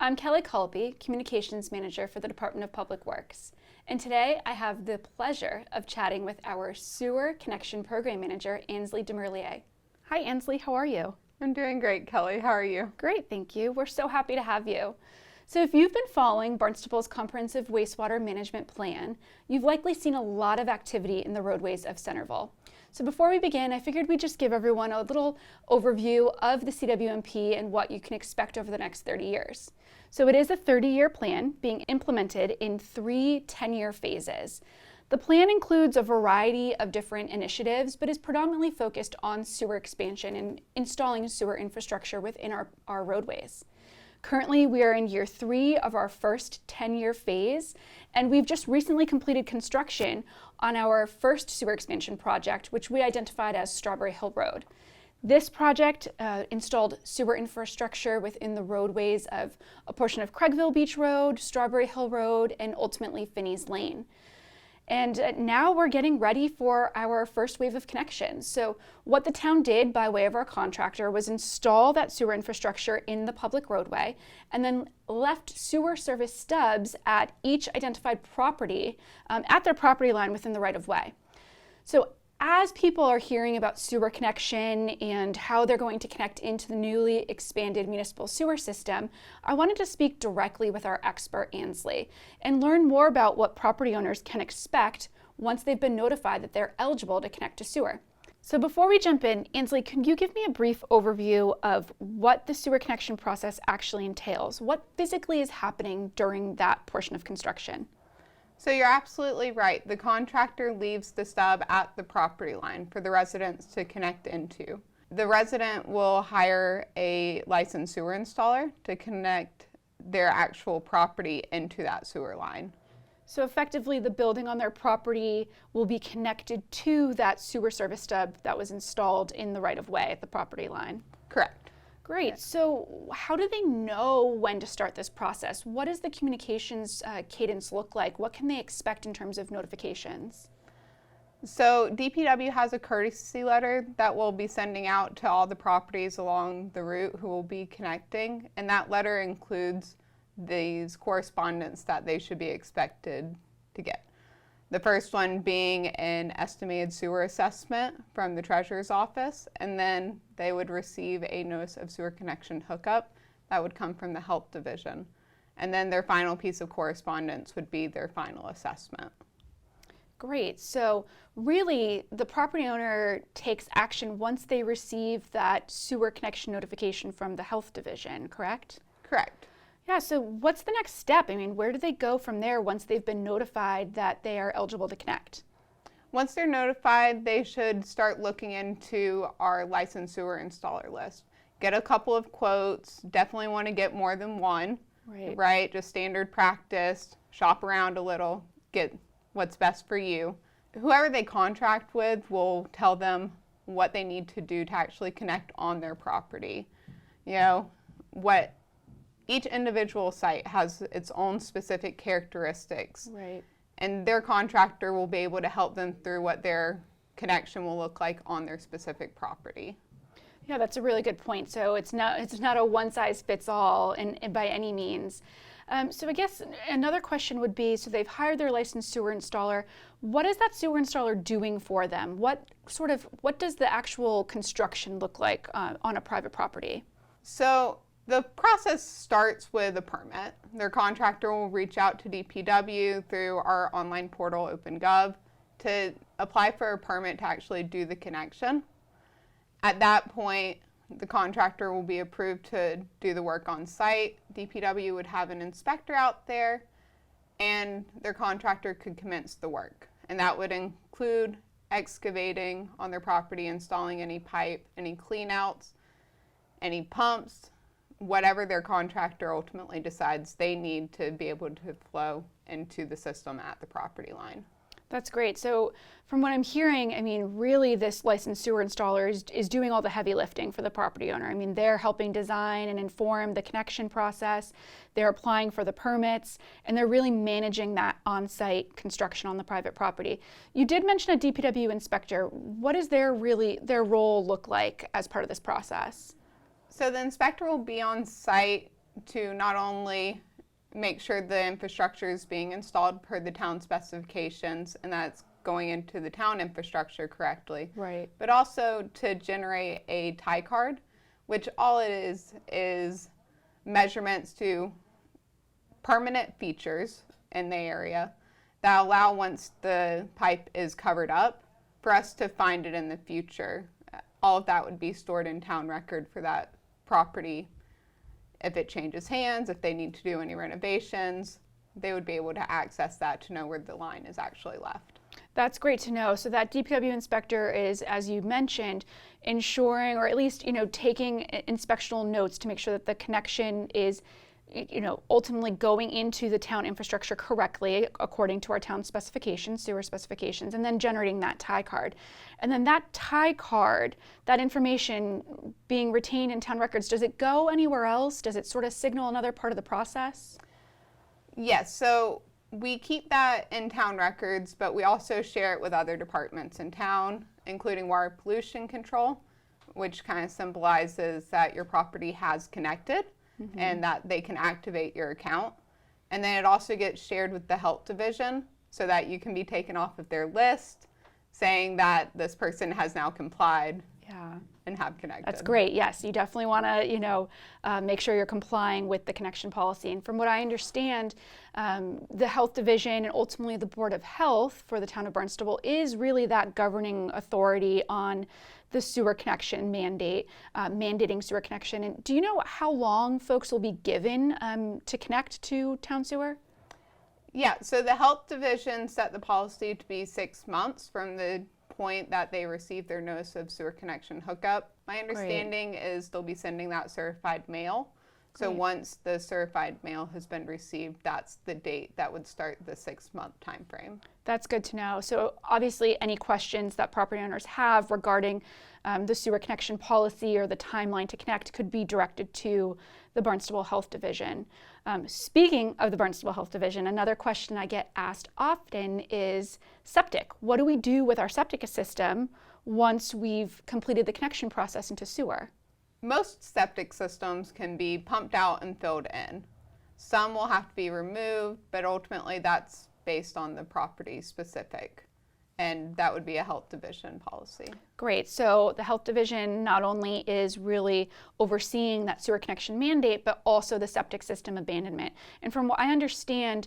I'm Kelly Culpy, Communications Manager for the Department of Public Works. And today I have the pleasure of chatting with our Sewer Connection Program Manager, Ansley Demerlier. Hi Ansley, how are you? I'm doing great, Kelly. How are you? Great, thank you. We're so happy to have you. So if you've been following Barnstable's comprehensive wastewater management plan, you've likely seen a lot of activity in the roadways of Centerville. So before we begin, I figured we'd just give everyone a little overview of the CWMP and what you can expect over the next 30 years. So it is a 30-year plan being implemented in 3 10-year phases. The plan includes a variety of different initiatives, but is predominantly focused on sewer expansion and installing sewer infrastructure within our roadways. Currently, we are in year 3 of our first 10-year phase, and we've just recently completed construction on our first sewer expansion project, which we identified as Strawberry Hill Road. This project installed sewer infrastructure within the roadways of a portion of Craigville Beach Road, Strawberry Hill Road, and ultimately Finney's Lane. And now we're getting ready for our first wave of connections. So what the town did by way of our contractor was install that sewer infrastructure in the public roadway and then left sewer service stubs at each identified property at their property line within the right of way. So as people are hearing about sewer connection and how they're going to connect into the newly expanded municipal sewer system, I wanted to speak directly with our expert, Ansley, and learn more about what property owners can expect once they've been notified that they're eligible to connect to sewer. So before we jump in, Ansley, can you give me a brief overview of what the sewer connection process actually entails? What physically is happening during that portion of construction? So you're absolutely right. The contractor leaves the stub at the property line for the residents to connect into. The resident will hire a licensed sewer installer to connect their actual property into that sewer line. So effectively, the building on their property will be connected to that sewer service stub that was installed in the right-of-way at the property line. Correct. Great. So how do they know when to start this process? What does the communications cadence look like? What can they expect in terms of notifications? So DPW has a courtesy letter that we'll be sending out to all the properties along the route who will be connecting, and that letter includes these correspondence that they should be expected to get. The first one being an estimated sewer assessment from the treasurer's office, and then they would receive a notice of sewer connection hookup that would come from the health division. And then their final piece of correspondence would be their final assessment. Great. So really, the property owner takes action once they receive that sewer connection notification from the health division, correct? Correct. Yeah, so what's the next step? I mean, where do they go from there once they've been notified that they are eligible to connect? Once they're notified, they should start looking into our licensed sewer installer list. Get a couple of quotes, definitely want to get more than one, right? Just standard practice, shop around a little, get what's best for you. Whoever they contract with will tell them what they need to do to actually connect on their property. You know, what each individual site has its own specific characteristics. Right. And their contractor will be able to help them through what their connection will look like on their specific property. Yeah, that's a really good point. So it's not a one-size-fits-all and by any means. So I guess another question would be, so they've hired their licensed sewer installer. What is that sewer installer doing for them? What does the actual construction look like on a private property? So the process starts with a permit. Their contractor will reach out to DPW through our online portal, OpenGov, to apply for a permit to actually do the connection. At that point, the contractor will be approved to do the work on site. DPW would have an inspector out there, and their contractor could commence the work. And that would include excavating on their property, installing any pipe, any cleanouts, any pumps, whatever their contractor ultimately decides they need to be able to flow into the system at the property line. That's great. So from what I'm hearing, I mean, really this licensed sewer installer is doing all the heavy lifting for the property owner. I mean, they're helping design and inform the connection process. They're applying for the permits, and they're really managing that on-site construction on the private property. You did mention a DPW inspector. What does their role look like as part of this process? So the inspector will be on site to not only make sure the infrastructure is being installed per the town specifications and that it's going into the town infrastructure correctly, Right. but also to generate a tie card, which all it is measurements to permanent features in the area that allow, once the pipe is covered up, for us to find it in the future. All of that would be stored in town record for that property. If it changes hands, if they need to do any renovations, they would be able to access that to know where the line is actually left. That's great to know. So that DPW inspector is, as you mentioned, ensuring, or at least, taking inspectional notes to make sure that the connection is, ultimately going into the town infrastructure correctly according to our town specifications, sewer specifications, and then generating that tie card. And then that tie card, that information being retained in town records, does it go anywhere else? Does it sort of signal another part of the process? Yes, so we keep that in town records, but we also share it with other departments in town, including water pollution control, which kind of symbolizes that your property has connected and that they can activate your account. And then it also gets shared with the health division so that you can be taken off of their list, saying that this person has now complied. Yeah. And have connected. That's great. Yes, you definitely want to, make sure you're complying with the connection policy. And from what I understand, the health division and ultimately the Board of Health for the town of Barnstable is really that governing authority on the sewer connection mandate, mandating sewer connection. And do you know how long folks will be given to connect to town sewer? Yeah, so the health division set the policy to be 6 months from the point that they receive their notice of sewer connection hookup. My understanding is they'll be sending that certified mail. So once the certified mail has been received, that's the date that would start the 6-month time frame. That's good to know. So obviously any questions that property owners have regarding the sewer connection policy or the timeline to connect could be directed to the Barnstable Health Division. Speaking of the Barnstable Health Division, another question I get asked often is septic. What do we do with our septic system once we've completed the connection process into sewer? Most septic systems can be pumped out and filled in. Some will have to be removed, but ultimately that's based on the property specific. And that would be a health division policy. Great. So the health division not only is really overseeing that sewer connection mandate, but also the septic system abandonment. And from what I understand,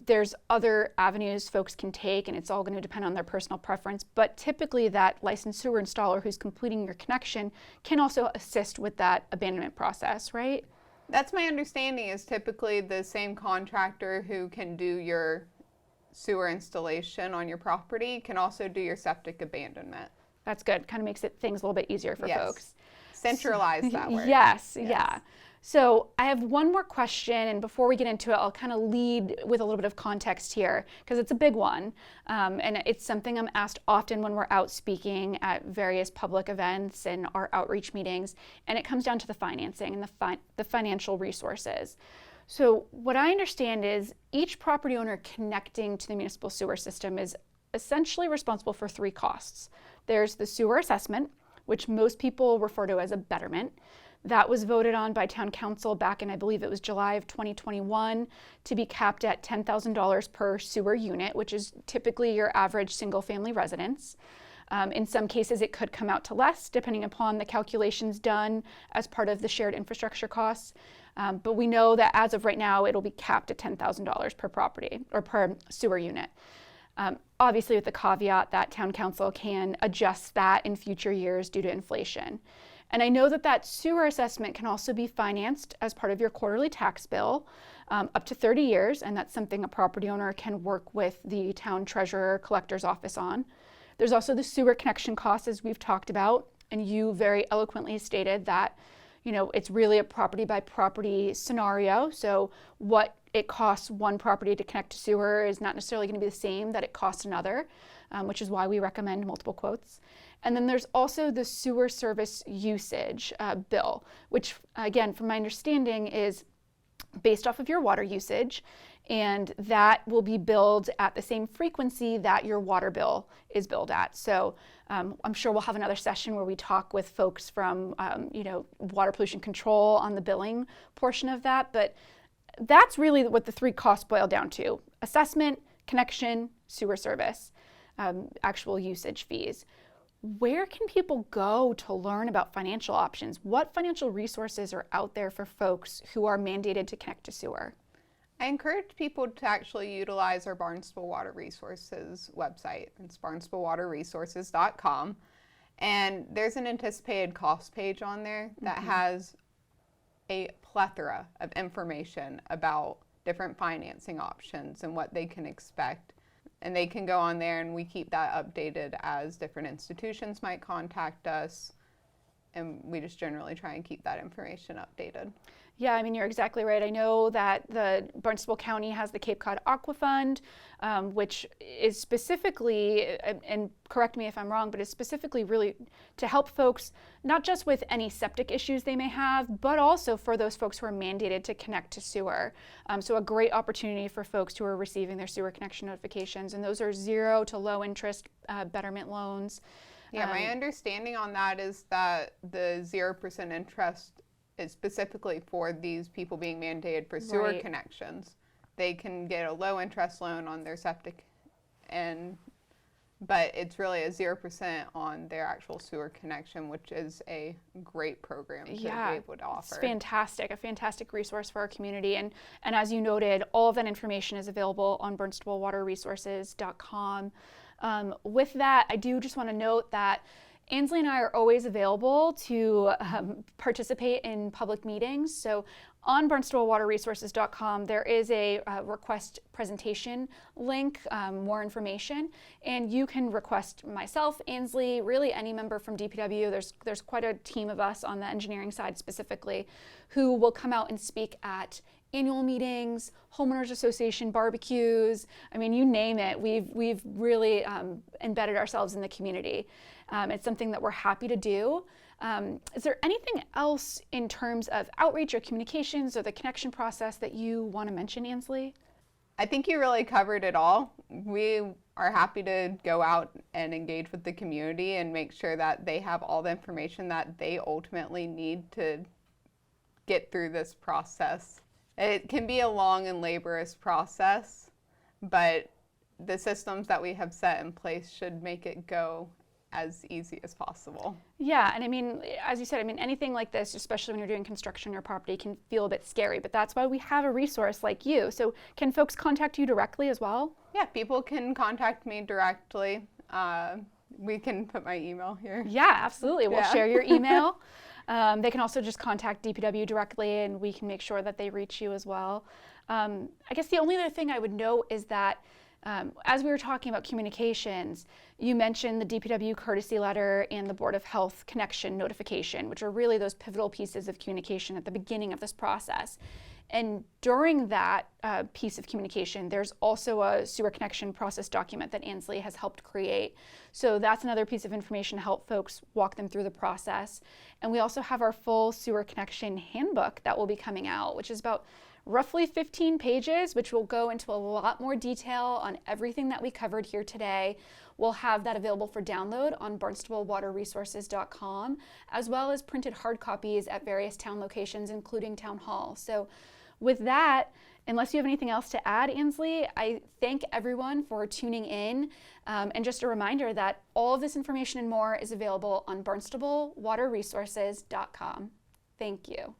there's other avenues folks can take, and it's all going to depend on their personal preference. But typically that licensed sewer installer who's completing your connection can also assist with that abandonment process, right? That's my understanding, is typically the same contractor who can do your sewer installation on your property can also do your septic abandonment. That's good. Kind of makes things a little bit easier for folks. Centralize that work. Yes, yeah. So I have one more question, and before we get into it, I'll kind of lead with a little bit of context here because it's a big one, and it's something I'm asked often when we're out speaking at various public events and our outreach meetings, and it comes down to the financing and the financial resources. So what I understand is each property owner connecting to the municipal sewer system is essentially responsible for 3 costs. There's the sewer assessment, which most people refer to as a betterment. That was voted on by town council back in, I believe it was July of 2021, to be capped at $10,000 per sewer unit, which is typically your average single-family residence. In some cases, it could come out to less, depending upon the calculations done as part of the shared infrastructure costs. But we know that as of right now, it'll be capped at $10,000 per property or per sewer unit. Obviously, with the caveat that town council can adjust that in future years due to inflation. And I know that sewer assessment can also be financed as part of your quarterly tax bill up to 30 years, and that's something a property owner can work with the town treasurer collector's office on. There's also the sewer connection costs, as we've talked about, and you very eloquently stated that it's really a property by property scenario. So what it costs one property to connect to sewer is not necessarily going to be the same that it costs another, which is why we recommend multiple quotes. And then there's also the sewer service usage bill, which again, from my understanding, is based off of your water usage. and that will be billed at the same frequency that your water bill is billed at. So I'm sure we'll have another session where we talk with folks from water pollution control on the billing portion of that, but that's really what the three costs boil down to: assessment, connection, sewer service, actual usage fees. Where can people go to learn about financial options? What financial resources are out there for folks who are mandated to connect to sewer? I encourage people to actually utilize our Barnstable Water Resources website. It's barnstablewaterresources.com. And there's an anticipated cost page on there that has a plethora of information about different financing options and what they can expect. And they can go on there, and we keep that updated as different institutions might contact us. And we just generally try and keep that information updated. Yeah, I mean, you're exactly right. I know that the Barnstable County has the Cape Cod Aqua Fund, which is specifically, and correct me if I'm wrong, but is specifically really to help folks, not just with any septic issues they may have, but also for those folks who are mandated to connect to sewer. So a great opportunity for folks who are receiving their sewer connection notifications, and those are 0 to low interest betterment loans. Yeah, my understanding on that is that the 0% interest is specifically for these people being mandated for sewer connections. They can get a low interest loan on their septic, but it's really a 0% on their actual sewer connection, which is a great program to be able to offer. It's fantastic, a fantastic resource for our community. And as you noted, all of that information is available on barnstablewaterresources.com. With that, I do just want to note that Ansley and I are always available to participate in public meetings. So on barnstablewaterresources.com, there is a request presentation link, more information, and you can request myself, Ansley, really any member from DPW. There's quite a team of us on the engineering side specifically who will come out and speak at annual meetings, homeowners association barbecues. I mean, you name it. We've really embedded ourselves in the community. It's something that we're happy to do. Is there anything else in terms of outreach or communications or the connection process that you want to mention, Ansley? I think you really covered it all. We are happy to go out and engage with the community and make sure that they have all the information that they ultimately need to get through this process. It can be a long and laborious process, but the systems that we have set in place should make it go as easy as possible. Yeah, and I mean, as you said, I mean, anything like this, especially when you're doing construction on your property, can feel a bit scary, but that's why we have a resource like you. So can folks contact you directly as well? Yeah, people can contact me directly. We can put my email here. Yeah, absolutely. We'll share your email. They can also just contact DPW directly, and we can make sure that they reach you as well. I guess the only other thing I would note is that as we were talking about communications, you mentioned the DPW courtesy letter and the Board of Health connection notification, which are really those pivotal pieces of communication at the beginning of this process. And during that piece of communication, there's also a sewer connection process document that Ansley has helped create. So that's another piece of information to help folks walk them through the process. And we also have our full sewer connection handbook that will be coming out, which is about roughly 15 pages, which will go into a lot more detail on everything that we covered here today. We'll have that available for download on barnstablewaterresources.com, as well as printed hard copies at various town locations, including Town Hall. So with that, unless you have anything else to add, Ansley, I thank everyone for tuning in. And just a reminder that all of this information and more is available on barnstablewaterresources.com. Thank you.